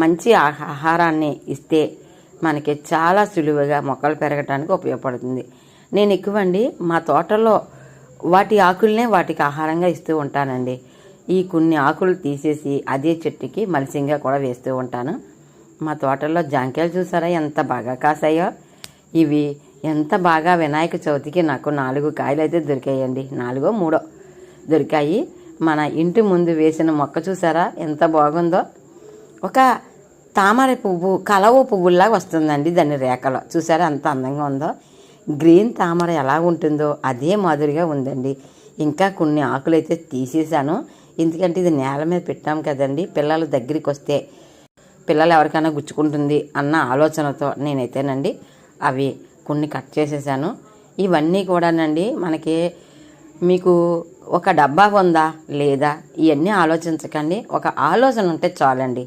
మంచి ఆహారాన్ని ఇస్తే మనకి చాలా సులువుగా మొక్కలు పెరగడానికి ఉపయోగపడుతుంది. నేను ఎక్కువండి మా తోటలో వాటి ఆకులనే వాటికి ఆహారంగా ఇస్తూ ఉంటానండి. ఈ కొన్ని ఆకులు తీసేసి అదే చెట్టుకి మల్చింగ్గా కూడా వేస్తూ ఉంటాను. మా తోటల్లో జాంకాయలు చూసారా ఎంత బాగా కాసాయో. ఇవి ఎంత బాగా వినాయక చవితికి నాకు 4 కాయలు అయితే దొరికాయండి. 4 3 దొరికాయి. మన ఇంటి ముందు వేసిన మొక్క చూసారా ఎంత బాగుందో. ఒక తామర పువ్వు కలవ పువ్వులాగా వస్తుందండి దాని రేఖలో. చూసారా ఎంత అందంగా ఉందో. గ్రీన్ తామర ఎలా ఉంటుందో అదే మాదిరిగా ఉందండి. ఇంకా కొన్ని ఆకులు అయితే తీసేసాను, ఎందుకంటే ఇది నేల మీద పెట్టాం కదండి, పిల్లల దగ్గరికి వస్తే పిల్లలు ఎవరికైనా గుచ్చుకుంటుంది అన్న ఆలోచనతో నేనైతేనండి అవి కొన్ని కట్ చేసేసాను. ఇవన్నీ కూడానండి మనకి మీకు ఒక డబ్బా ఉందా లేదా ఇవన్నీ ఆలోచించకండి, ఒక ఆలోచన ఉంటే చాలండి.